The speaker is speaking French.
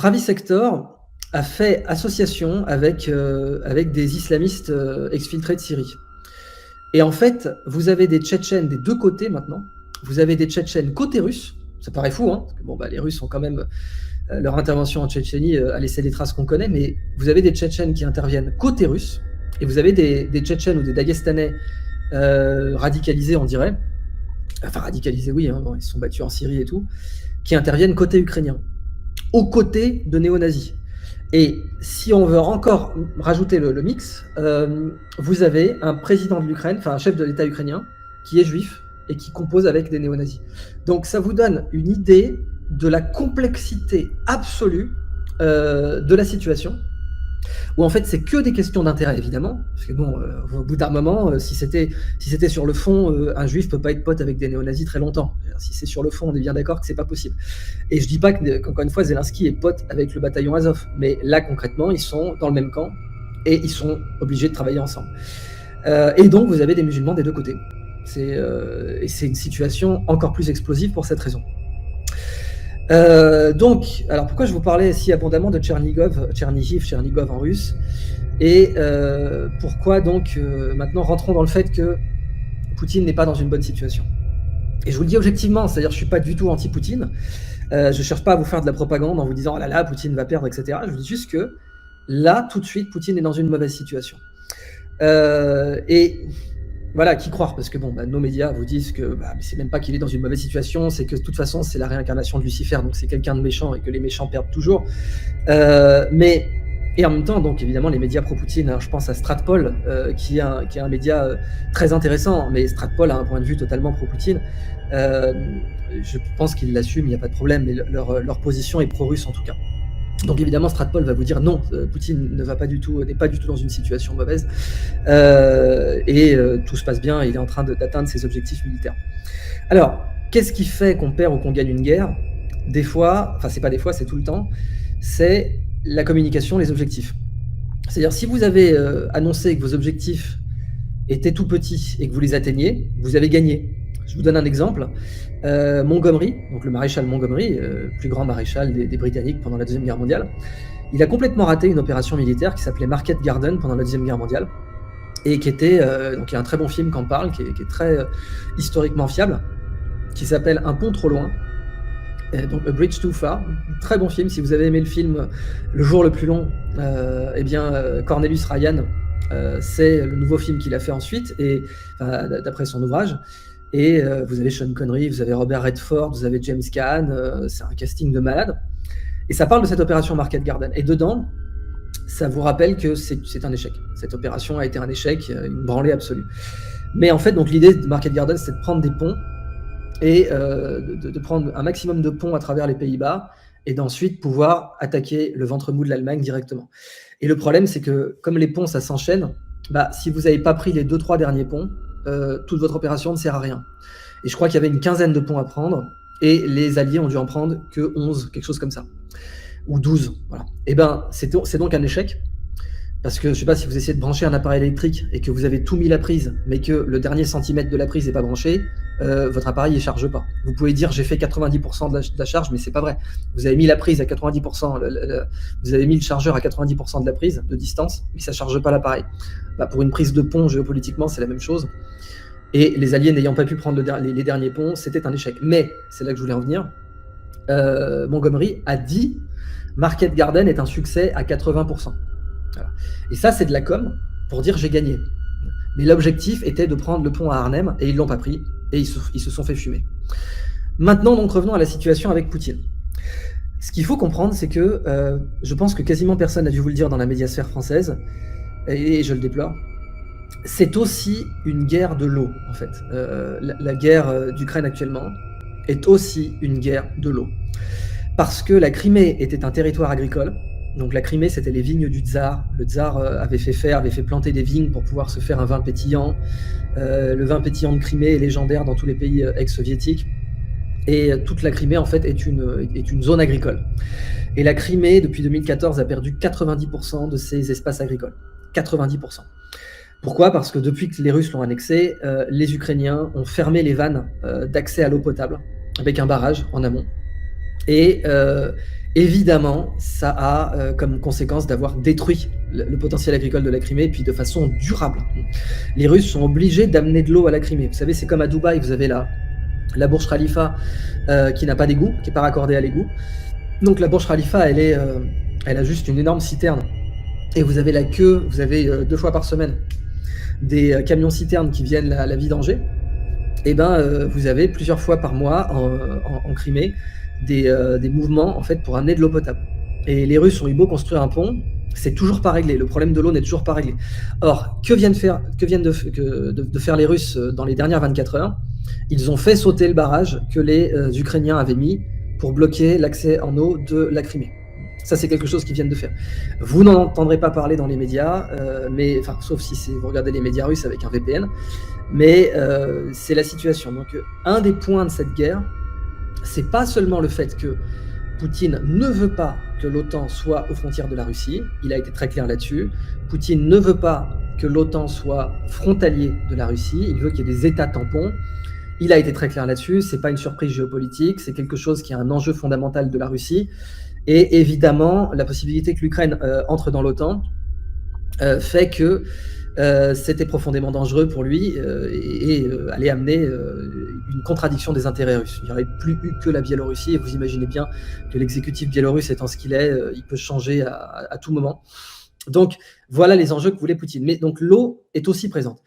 Travis Hector a fait association avec des islamistes exfiltrés de Syrie. Et en fait, vous avez des Tchétchènes des deux côtés maintenant. Vous avez des Tchétchènes côté russe. Ça paraît fou, hein, parce que les Russes ont quand même leur intervention en Tchétchénie a laissé des traces qu'on connaît, mais vous avez des Tchétchènes qui interviennent côté russe, et vous avez des Tchétchènes ou des Dagestanais radicalisés, on dirait. Enfin, radicalisés, oui, hein, ils se sont battus en Syrie et tout, qui interviennent côté ukrainien, aux côtés de néo-nazis. Et si on veut encore rajouter le mix, vous avez un président de l'Ukraine, enfin un chef de l'État ukrainien, qui est juif et qui compose avec des néo-nazis. Donc ça vous donne une idée de la complexité absolue de la situation, où en fait c'est que des questions d'intérêt évidemment, parce que bon, au bout d'un moment, si c'était sur le fond, un juif peut pas être pote avec des néo-nazis très longtemps. Si c'est sur le fond, on est bien d'accord que c'est pas possible. Et je dis pas qu'encore une fois Zelensky est pote avec le bataillon Azov, mais là concrètement ils sont dans le même camp et ils sont obligés de travailler ensemble. Et donc vous avez des musulmans des deux côtés. Et c'est une situation encore plus explosive pour cette raison. Donc, alors pourquoi je vous parlais si abondamment de Tchernigov en russe, et pourquoi donc maintenant rentrons dans le fait que Poutine n'est pas dans une bonne situation. Et je vous le dis objectivement, c'est-à-dire je suis pas du tout anti-Poutine, je cherche pas à vous faire de la propagande en vous disant oh là là Poutine va perdre, etc. Je vous dis juste que là tout de suite Poutine est dans une mauvaise situation. Et voilà, qui croire, parce que nos médias vous disent que c'est même pas qu'il est dans une mauvaise situation, c'est que de toute façon c'est la réincarnation de Lucifer, donc c'est quelqu'un de méchant et que les méchants perdent toujours. Et en même temps, donc évidemment les médias pro-Poutine, je pense à Stratpol, qui est un média très intéressant, mais Stratpol a un point de vue totalement pro-Poutine. Je pense qu'ils l'assument, il n'y a pas de problème, mais leur position est pro-russe en tout cas. Donc évidemment, Stratpol va vous dire non, Poutine n'est pas du tout dans une situation mauvaise, et tout se passe bien, il est en train d'atteindre ses objectifs militaires. Alors, qu'est-ce qui fait qu'on perd ou qu'on gagne une guerre? Des fois, enfin c'est pas des fois, c'est tout le temps, c'est la communication, les objectifs. C'est-à-dire si vous avez annoncé que vos objectifs étaient tout petits et que vous les atteignez, vous avez gagné. Je vous donne un exemple. Montgomery, donc le maréchal Montgomery, plus grand maréchal des Britanniques pendant la Deuxième Guerre mondiale, il a complètement raté une opération militaire qui s'appelait Market Garden pendant la Deuxième Guerre mondiale, et qui était, donc il y a un très bon film qui en parle, qui est très historiquement fiable, qui s'appelle Un pont trop loin, donc A Bridge Too Far, très bon film. Si vous avez aimé le film Le jour le plus long, Cornelius Ryan, c'est le nouveau film qu'il a fait ensuite, et d'après son ouvrage. Et vous avez Sean Connery, vous avez Robert Redford, vous avez James Caan, c'est un casting de malade. Et ça parle de cette opération Market Garden. Et dedans, ça vous rappelle que c'est un échec. Cette opération a été un échec, une branlée absolue. Mais en fait, donc l'idée de Market Garden, c'est de prendre des ponts et de prendre un maximum de ponts à travers les Pays-Bas et d'ensuite pouvoir attaquer le ventre mou de l'Allemagne directement. Et le problème, c'est que comme les ponts, ça s'enchaîne, si vous n'avez pas pris les 2-3 derniers ponts, toute votre opération ne sert à rien. Et je crois qu'il y avait une quinzaine de ponts à prendre, et les Alliés ont dû en prendre que 11, quelque chose comme ça, ou 12. Voilà. Et c'est donc un échec, parce que je ne sais pas si vous essayez de brancher un appareil électrique et que vous avez tout mis la prise, mais que le dernier centimètre de la prise n'est pas branché, votre appareil ne charge pas. Vous pouvez dire j'ai fait 90% de la charge, mais c'est pas vrai. Vous avez mis la prise à 90%, vous avez mis le chargeur à 90% de la prise de distance, mais ça ne charge pas l'appareil. Pour une prise de pont, géopolitiquement, c'est la même chose. Et les Alliés n'ayant pas pu prendre les derniers ponts, c'était un échec. Mais, c'est là que je voulais en venir, Montgomery a dit Market Garden est un succès à 80%. Voilà. Et ça, c'est de la com pour dire j'ai gagné. Mais l'objectif était de prendre le pont à Arnhem, et ils ne l'ont pas pris, et ils se sont fait fumer. Maintenant, donc, revenons à la situation avec Poutine. Ce qu'il faut comprendre, c'est que je pense que quasiment personne n'a dû vous le dire dans la médiasphère française, et je le déplore, c'est aussi une guerre de l'eau, en fait. La guerre d'Ukraine actuellement est aussi une guerre de l'eau. Parce que la Crimée était un territoire agricole. Donc la Crimée, c'était les vignes du tsar. Le tsar avait fait planter des vignes pour pouvoir se faire un vin pétillant. Le vin pétillant de Crimée est légendaire dans tous les pays ex-soviétiques. Et toute la Crimée, en fait, est une zone agricole. Et la Crimée, depuis 2014, a perdu 90% de ses espaces agricoles. 90%. Pourquoi ? Parce que depuis que les Russes l'ont annexé, les Ukrainiens ont fermé les vannes d'accès à l'eau potable avec un barrage en amont. Et évidemment, ça a, comme conséquence d'avoir détruit le potentiel agricole de la Crimée, et puis de façon durable. Les Russes sont obligés d'amener de l'eau à la Crimée. Vous savez, c'est comme à Dubaï, vous avez la Burj Khalifa, qui n'a pas d'égout, qui est pas raccordée à l'égout. Donc la Burj Khalifa, elle a juste une énorme citerne, et vous avez la queue, vous avez, 2 fois par semaine des, camions citernes qui viennent la vidanger. Et ben, vous avez plusieurs fois par mois en Crimée des mouvements en fait pour amener de l'eau potable. Et les Russes ont eu beau construire un pont, c'est toujours pas réglé. Le problème de l'eau n'est toujours pas réglé. Or, que viennent de faire les Russes dans les dernières 24 heures? Ils ont fait sauter le barrage que les Ukrainiens avaient mis pour bloquer l'accès en eau de la Crimée. Ça, c'est quelque chose qu'ils viennent de faire. Vous n'en entendrez pas parler dans les médias, mais enfin, sauf si vous regardez les médias russes avec un VPN. Mais c'est la situation. Donc, un des points de cette guerre, c'est pas seulement le fait que Poutine ne veut pas que l'OTAN soit aux frontières de la Russie. Il a été très clair là-dessus. Poutine ne veut pas que l'OTAN soit frontalier de la Russie. Il veut qu'il y ait des États tampons. Il a été très clair là-dessus. C'est pas une surprise géopolitique. C'est quelque chose qui est un enjeu fondamental de la Russie. Et évidemment, la possibilité que l'Ukraine entre dans l'OTAN fait que c'était profondément dangereux pour lui allait amener une contradiction des intérêts russes. Il n'y aurait plus eu que la Biélorussie, et vous imaginez bien que l'exécutif biélorusse étant ce qu'il est, il peut changer à tout moment. Donc voilà les enjeux que voulait Poutine. Mais donc l'eau est aussi présente.